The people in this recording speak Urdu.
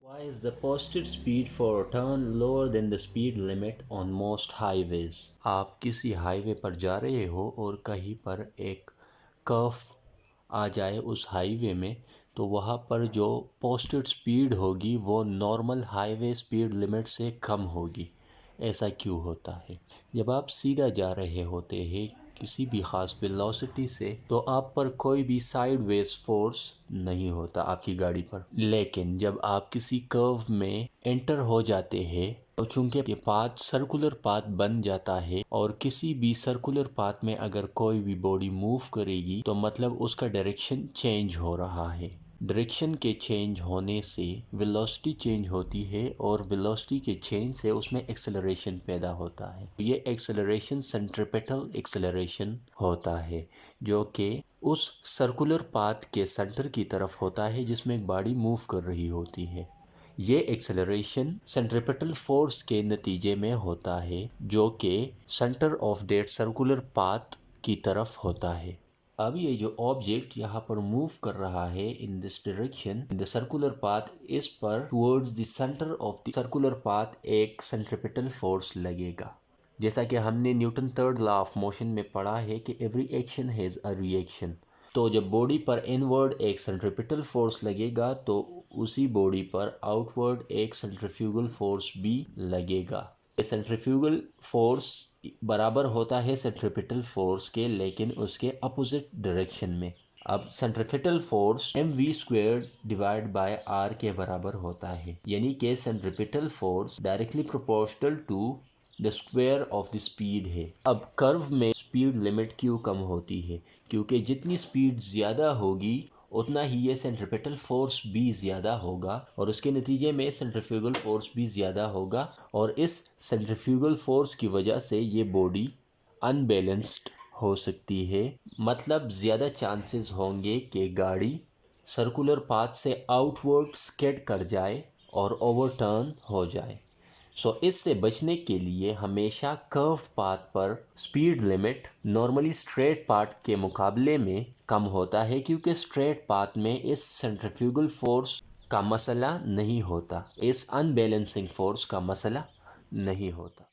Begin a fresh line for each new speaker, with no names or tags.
Why is the posted speed for a turn lower than the speed limit on most highways? آپ کسی ہائی وے پر جا رہے ہو اور کہیں پر ایک کرف آ جائے اس ہائی وے میں، تو وہاں پر جو پوسٹڈ سپیڈ ہوگی وہ نارمل ہائی وے سپیڈ لمٹ سے کم ہوگی۔ ایسا کیوں ہوتا ہے؟ جب آپ سیدھا جا رہے ہوتے ہیں کسی بھی خاص ویلوسٹی سے تو آپ پر کوئی بھی سائیڈ ویز فورس نہیں ہوتا آپ کی گاڑی پر، لیکن جب آپ کسی کرو میں انٹر ہو جاتے ہیں تو چونکہ یہ پاتھ سرکولر پاتھ بن جاتا ہے اور کسی بھی سرکولر پاتھ میں اگر کوئی بھی باڈی موو کرے گی تو مطلب اس کا ڈائریکشن چینج ہو رہا ہے۔ ڈائریکشن کے چینج ہونے سے ویلوسٹی چینج ہوتی ہے اور ویلوسٹی کے چینج سے اس میں ایکسلریشن پیدا ہوتا ہے۔ یہ ایکسلریشن سینٹریپیٹل ایکسلریشن ہوتا ہے جو کہ اس سرکولر پاتھ کے سینٹر کی طرف ہوتا ہے جس میں ایک باڈی موو کر رہی ہوتی ہے۔ یہ ایکسلریشن سینٹریپیٹل فورس کے نتیجے میں ہوتا ہے جو کہ centre of that circular path کی طرف ہوتا ہے۔ اب یہ جو آبجیکٹ یہاں پر موو کر رہا ہے in this direction in the circular path, اس پر towards the centre of the circular path ایک سینٹریپیٹل فورس لگے گا۔ جیسا کہ ہم نے Newton third law of motion میں پڑھا ہے کہ every action has a reaction, تو جب باڈی پر انورڈ ایک سینٹریپیٹل فورس لگے گا تو اسی باڈی پر آؤٹ ورڈ ایک سینٹریفیوگل فورس بھی لگے گا۔ سینٹریفیوگل فورس برابر ہوتا ہے سینٹریپیٹل فورس کے، لیکن اس کے اپوزٹ ڈائریکشن میں۔ اب centripetal force mv² divide by r کے برابر ہوتا ہے، یعنی کہ centripetal force directly proportional to the square of the speed ہے۔ اب کرو میں اسپیڈ لمٹ کیوں کم ہوتی ہے؟ کیونکہ جتنی اسپیڈ زیادہ ہوگی اتنا ہی یہ سینٹریپیٹل فورس بھی زیادہ ہوگا اور اس کے نتیجے میں سینٹریفیوگل فورس بھی زیادہ ہوگا، اور اس سینٹریفیوگل فورس کی وجہ سے یہ باڈی ان بیلنسڈ ہو سکتی ہے، مطلب زیادہ چانسز ہوں گے کہ گاڑی سرکولر پاتھ سے آؤٹ ورڈ سکیڈ کر جائے اور اوور ٹرن ہو جائے۔ اس سے بچنے کے لیے ہمیشہ کرو پاتھ پر speed limit normally straight path کے مقابلے میں کم ہوتا ہے، کیونکہ اسٹریٹ پاتھ میں اس سینٹریفیوگل فورس کا مسئلہ نہیں ہوتا، اس ان بیلنسنگ فورس کا مسئلہ نہیں ہوتا۔